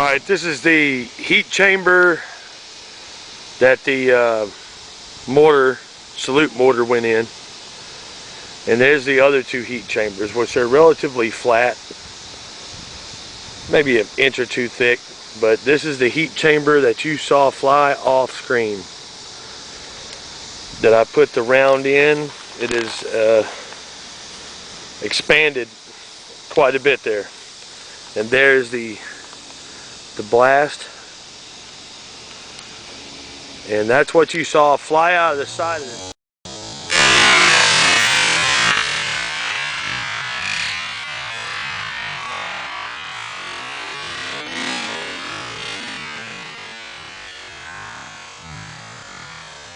Alright, this is the heat chamber that the salute mortar went in. And there's the other two heat chambers, which are relatively flat, maybe an inch or two thick. But this is the heat chamber that you saw fly off screen that I put the round in. It is expanded quite a bit there. And there's the blast, and that's what you saw fly out of the side of it.